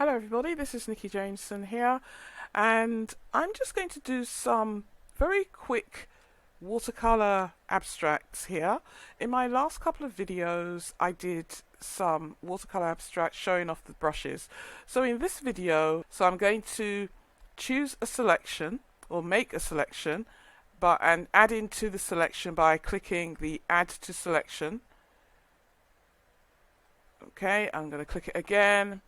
Hello everybody, this is Nikki Jameson here, and I'm just going to do some very quick watercolor abstracts here. In my last couple of videos I did some watercolor abstracts showing off the brushes. So in this video, I'm going to choose a selection or make a selection and add into the selection by clicking the add to selection. Okay, I'm going to click it again.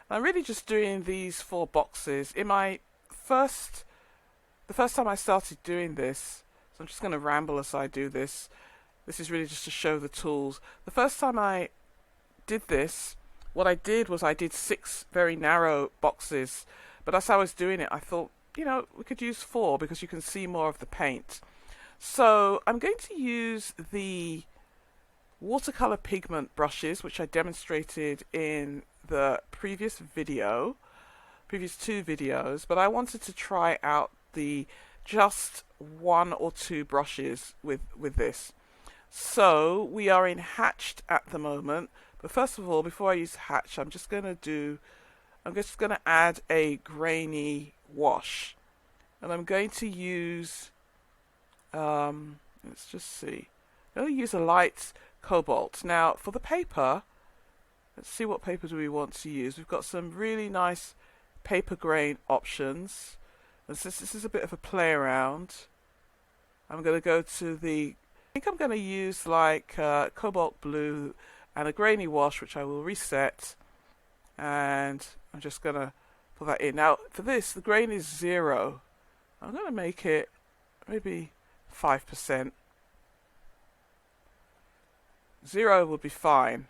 I'm really just doing these 4 boxes. In the first time I started doing this, so I'm just going to ramble as I do this. This is really just to show the tools. The first time I did this, what I did was I did 6 very narrow boxes. But as I was doing it, I thought, we could use 4 because you can see more of the paint. So I'm going to use the watercolor pigment brushes, which I demonstrated in the previous 2 videos, but I wanted to try out the just 1 or 2 brushes with this. So we are in hatched at the moment, but first of all, before I use hatch, I'm just going to add a grainy wash, and I'm going to use let's just see, I'm going to use a light cobalt. Now for the paper, let's see what paper do we want to use. We've got some really nice paper grain options. And since this is a bit of a play around, I'm going to go to I think I'm going to use like cobalt blue and a grainy wash, which I will reset. And I'm just going to put that in. Now for this, the grain is 0. I'm going to make it maybe 5%. 0 would be fine,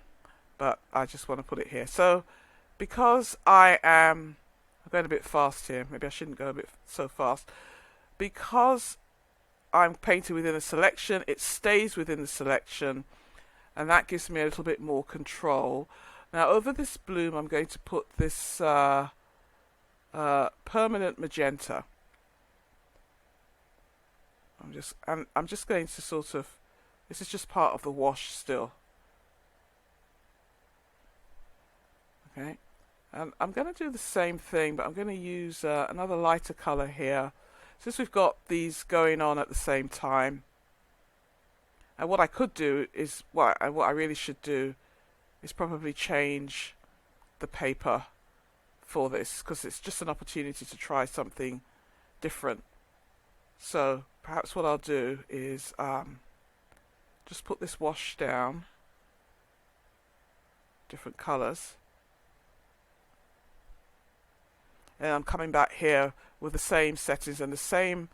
but I just want to put it here. So because I'm going a bit fast here, maybe I shouldn't go a bit so fast. Because I'm painting within a selection, it stays within the selection, and that gives me a little bit more control. Now over this bloom, I'm going to put this permanent magenta. I'm just going to sort of, this is just part of the wash still. Okay, and I'm going to do the same thing, but I'm going to use another lighter color here, since we've got these going on at the same time. And what I could do is, what I really should do is probably change the paper for this, because it's just an opportunity to try something different. So perhaps what I'll do is just put this wash down, different colors. And I'm coming back here with the same settings and the same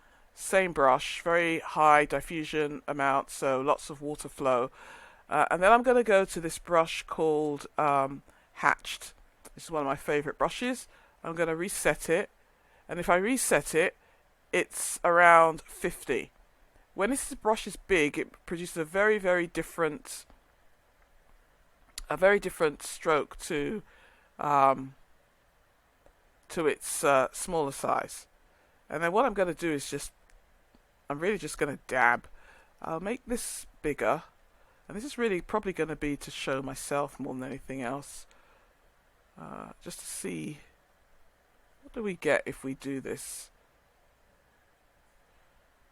brush, very high diffusion amount, so lots of water flow. And then I'm going to go to this brush called Hatched. This is one of my favorite brushes. I'm going to reset it, and if I reset it, it's around 50. When this brush is big, it produces a very different stroke to its smaller size. And then what I'm going to do is I'm really just going to dab. I'll make this bigger, and this is really probably going to be to show myself more than anything else, just to see what do we get if we do this.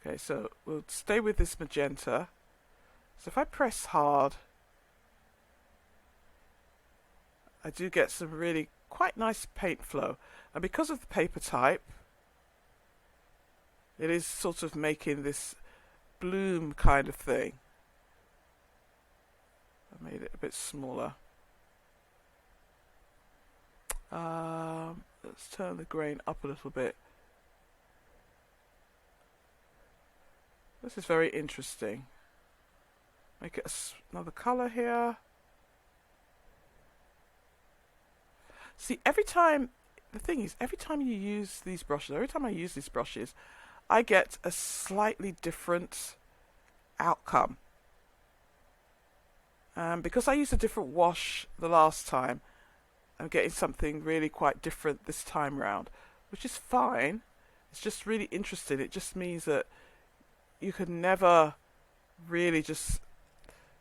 Okay, so we'll stay with this magenta. So if I press hard, I do get some really quite nice paint flow. And because of the paper type, it is sort of making this bloom kind of thing. I made it a bit smaller. Let's turn the grain up a little bit. This is very interesting. Make it another color here. See, every time you use these brushes, every time I use these brushes, I get a slightly different outcome. Because I used a different wash the last time, I'm getting something really quite different this time round, which is fine. It's just really interesting. It just means that you can never really just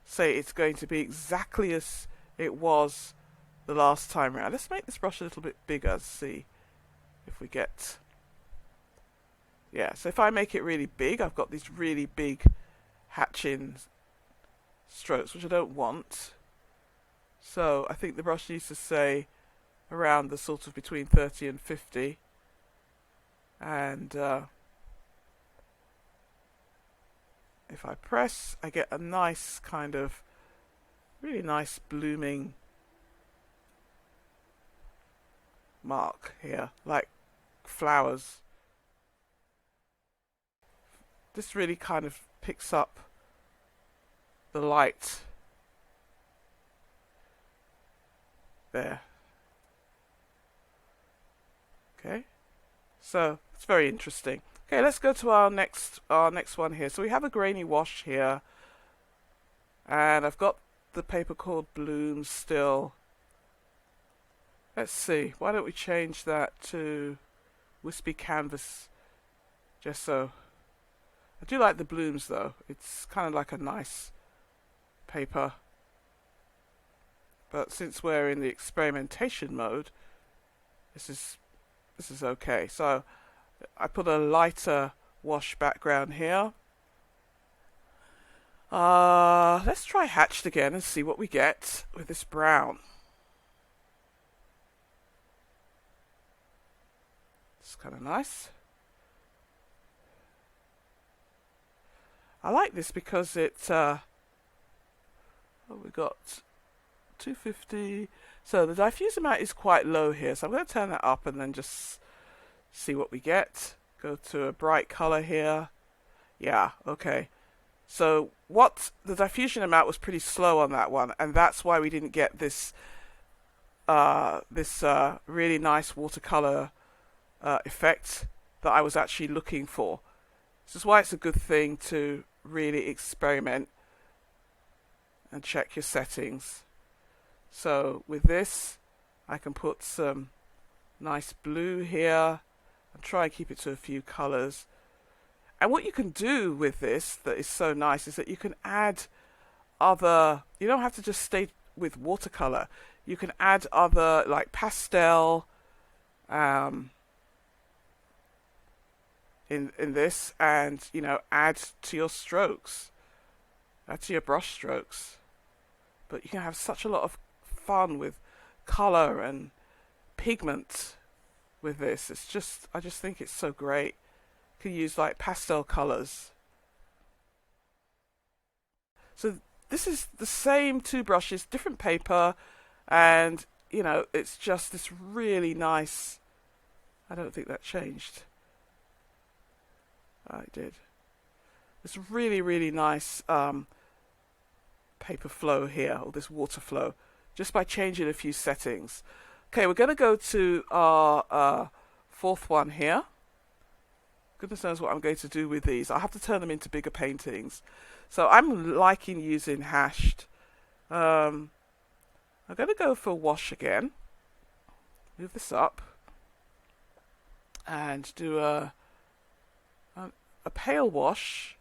say it's going to be exactly as it was the last time around. Let's make this brush a little bit bigger, see if we get... Yeah, so if I make it really big, I've got these really big hatching strokes, which I don't want. So I think the brush needs to stay around the sort of between 30 and 50. And if I press, I get a nice kind of, really nice blooming mark here, like flowers. This really kind of picks up the light there. Okay, so it's very interesting. Okay, let's go to our next one here. So we have a grainy wash here, and I've got the paper called Blooms still. Let's see, why don't we change that to Wispy Canvas Gesso. I do like the blooms though. It's kind of like a nice paper. But since we're in the experimentation mode, this is okay. So I put a lighter wash background here. Let's try Hatched again and see what we get with this brown. It's kind of nice. I like this because it, we got 250. So the diffuse amount is quite low here. So I'm going to turn that up and then just see what we get. Go to a bright color here. Yeah, okay. So the diffusion amount was pretty slow on that one, and that's why we didn't get this really nice watercolor effect that I was actually looking for. This is why it's a good thing to really experiment and check your settings. So with this, I can put some nice blue here and try and keep it to a few colors. And what you can do with this that is so nice is that you can add other, you don't have to just stay with watercolor. You can add other, like pastel, in this, and add to your strokes, add to your brush strokes. But you can have such a lot of fun with color and pigment with this. I just think it's so great. You can use like pastel colors. So this is the same two brushes, different paper, and it's just this really nice. I don't think that changed. I did. This really, really nice paper flow here, or this water flow, just by changing a few settings. Okay, we're going to go to our fourth one here. Goodness knows what I'm going to do with these. I have to turn them into bigger paintings. So I'm liking using Hashed. I'm going to go for Wash again. Move this up. And do a pale wash.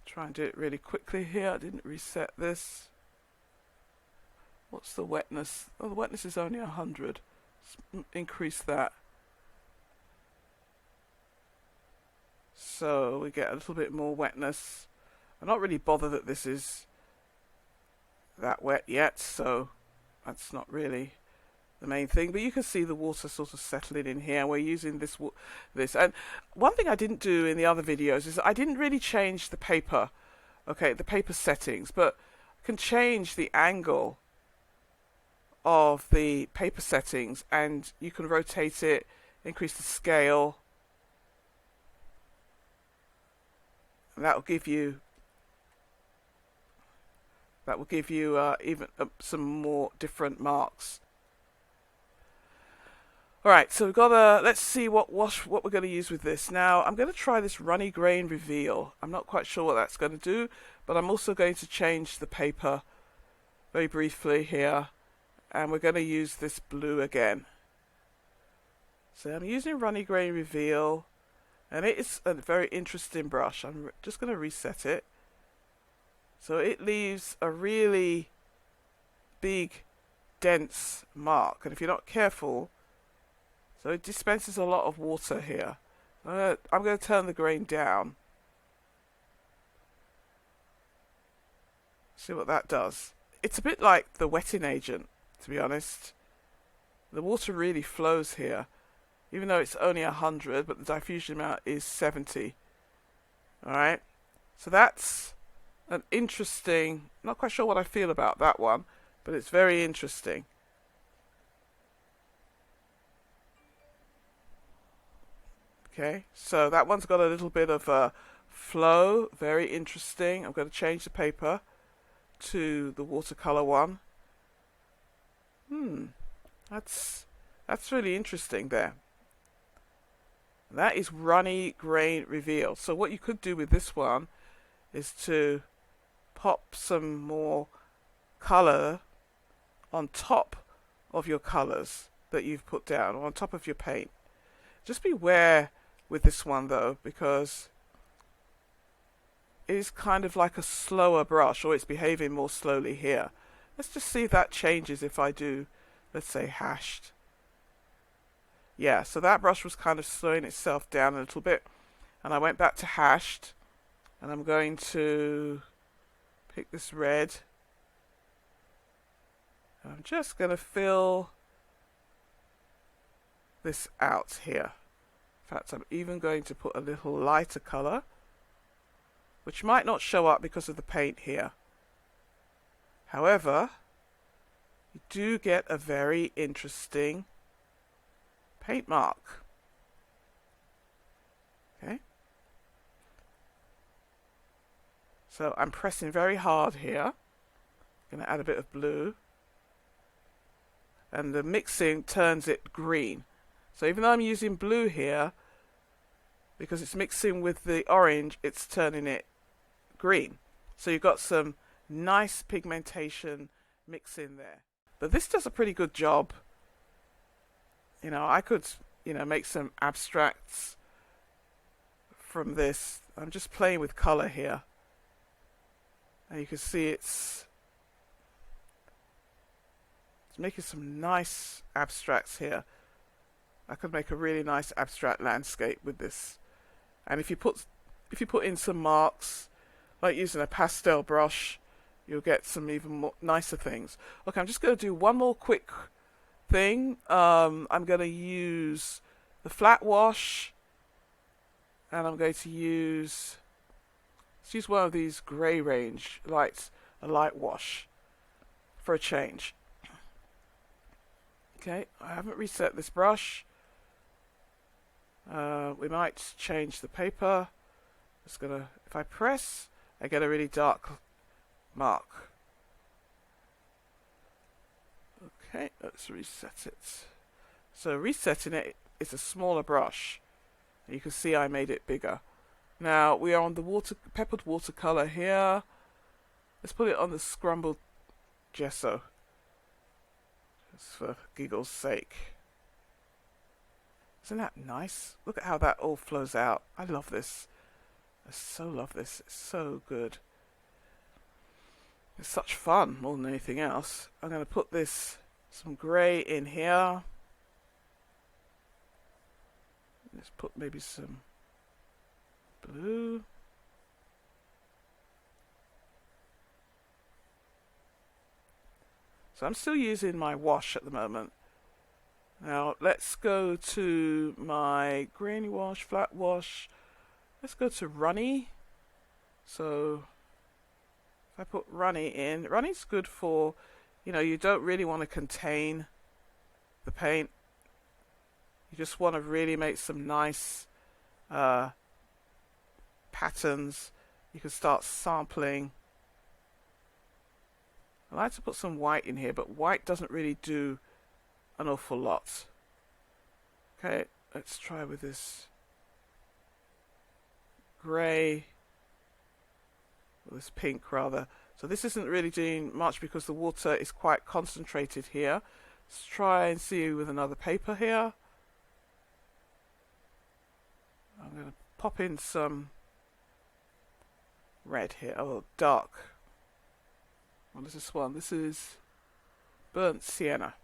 Try and do it really quickly here. I didn't reset this. What's the wetness? Oh, the wetness is only 100. Let's increase that. So we get a little bit more wetness. I'm not really bothered that this is that wet yet, so that's not really the main thing. But you can see the water sort of settling in here. We're using this. And one thing I didn't do in the other videos is I didn't really change the paper. Okay, the paper settings, but I can change the angle of the paper settings, and you can rotate it, increase the scale, and that will give you even some more different marks. Alright, so we've got let's see what we're going to use with this. Now, I'm going to try this Runny Grain Reveal. I'm not quite sure what that's going to do, but I'm also going to change the paper very briefly here, and we're going to use this blue again. So I'm using Runny Grain Reveal, and it is a very interesting brush. I'm just going to reset it. So it leaves a really big, dense mark. And if you're not careful, so it dispenses a lot of water here. I'm going to turn the grain down. See what that does. It's a bit like the wetting agent, to be honest. The water really flows here, even though it's only 100, but the diffusion amount is 70. Alright, so that's an interesting, not quite sure what I feel about that one, but it's very interesting. Okay, so that one's got a little bit of a flow, very interesting. I'm going to change the paper to the watercolor one. That's really interesting there. That is runny grain reveal. So what you could do with this one is to pop some more color on top of your colors that you've put down, or on top of your paint. Just beware with this one though, because it is kind of like a slower brush, or it's behaving more slowly here. Let's just see if that changes if I do, let's say, hashed. Yeah, so that brush was kind of slowing itself down a little bit, and I went back to hashed, and I'm going to pick this red. I'm just going to fill this out here. In fact, I'm even going to put a little lighter color, which might not show up because of the paint here. However, you do get a very interesting paint mark. Okay. So I'm pressing very hard here. I'm going to add a bit of blue. And the mixing turns it green. So even though I'm using blue here, because it's mixing with the orange, it's turning it green. So you've got some nice pigmentation mixing there. But this does a pretty good job. You know, I could, make some abstracts from this. I'm just playing with color here. And you can see it's making some nice abstracts here. I could make a really nice abstract landscape with this. And if you put in some marks, like using a pastel brush, you'll get some even more nicer things. Okay, I'm just going to do one more quick thing. I'm going to use the flat wash, and I'm going to use, let's use one of these grey range lights, a light wash for a change. Okay, I haven't reset this brush. We might change the paper. Just gonna, if I press, I get a really dark mark. Okay, let's reset it. So resetting it is a smaller brush. You can see I made it bigger. Now we are on the peppered watercolor here. Let's put it on the scrumbled gesso, just for giggles' sake. Isn't that nice? Look at how that all flows out. I love this. I so love this. It's so good. It's such fun more than anything else. I'm going to put some grey in here. Let's put maybe some blue. So I'm still using my wash at the moment. Now let's go to my Grainy Wash, flat wash. Let's go to runny. So if I put runny in, runny's good for, you don't really want to contain the paint. You just want to really make some nice patterns. You can start sampling. I like to put some white in here, but white doesn't really do an awful lot. Okay, let's try with this grey, or this pink rather. So this isn't really doing much because the water is quite concentrated here. Let's try and see with another paper here. I'm going to pop in some red here, dark What is this one? This is burnt sienna.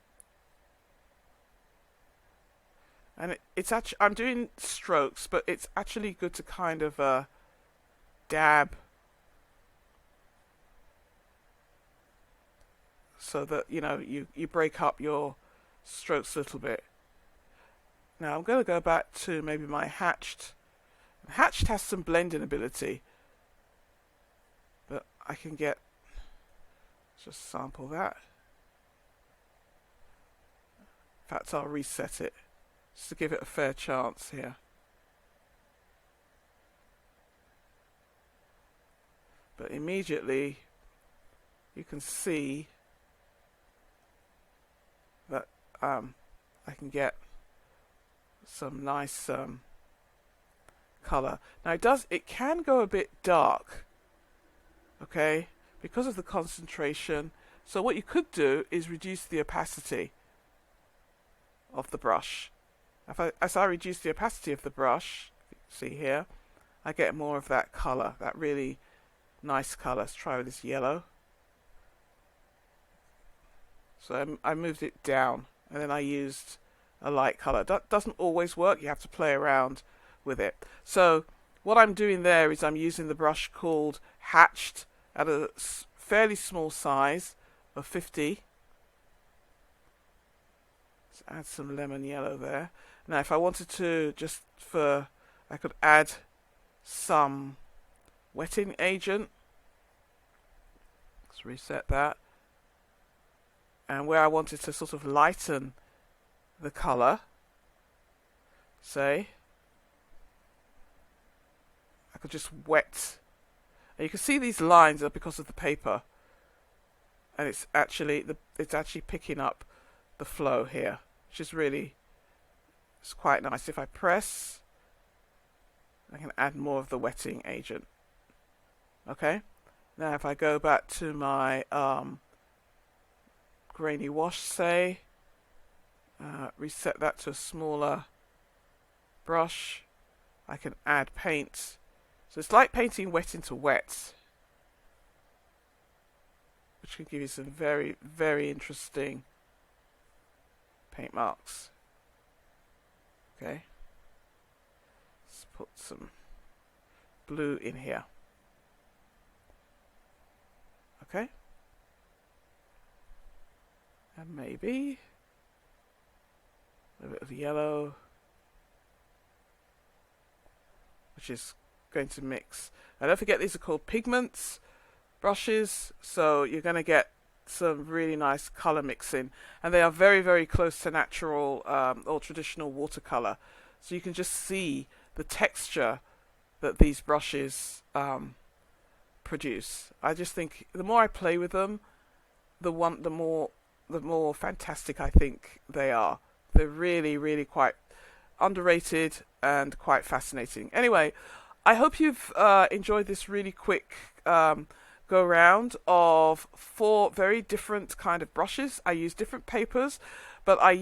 And it's actually, I'm doing strokes, but it's actually good to kind of dab so that, you know, you break up your strokes a little bit. Now I'm going to go back to maybe my hatched. Hatched has some blending ability, but I can get, just sample that. In fact, I'll reset it just to give it a fair chance here. But immediately you can see that I can get some nice color. Now it can go a bit dark, okay, because of the concentration. So what you could do is reduce the opacity of the brush. As I reduce the opacity of the brush, see here, I get more of that color, that really nice color. Let's try with this yellow. So I moved it down, and then I used a light color. That doesn't always work. You have to play around with it. So what I'm doing there is I'm using the brush called Hatched at a fairly small size of 50. Let's add some lemon yellow there. Now if I wanted to, I could add some wetting agent. Let's reset that. And where I wanted to sort of lighten the color, say, I could just wet. And you can see these lines are because of the paper, and it's actually picking up the flow here, which is really, it's quite nice. If I press, I can add more of the wetting agent. Okay, now if I go back to my Grainy Wash, say, reset that to a smaller brush, I can add paint. So it's like painting wet into wet, which can give you some very, very interesting paint marks. Okay, let's put some blue in here. Okay, and maybe a bit of yellow, which is going to mix. Now don't forget, these are called pigments brushes, so you're going to get some really nice color mixing, and they are very, very close to natural or traditional watercolor, so you can just see the texture that these brushes produce. I just think the more I play with them, the more fantastic I think they are. They're really, really quite underrated and quite fascinating. Anyway, I hope you've enjoyed this really quick go round of 4 very different kind of brushes. I used different papers, but I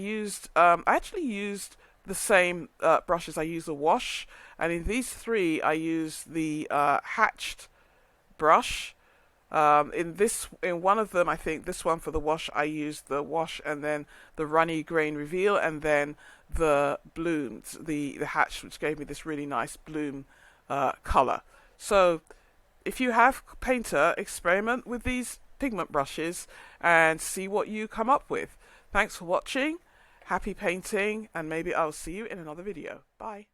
actually used the same brushes. I used a wash, and in these 3 I used the hatched brush. In one of them, I think this one for the wash, I used the wash and then the runny grain reveal, and then the blooms, the hatch, which gave me this really nice bloom color. So if you have Painter, experiment with these pigment brushes and see what you come up with. Thanks for watching, happy painting, and maybe I'll see you in another video. Bye.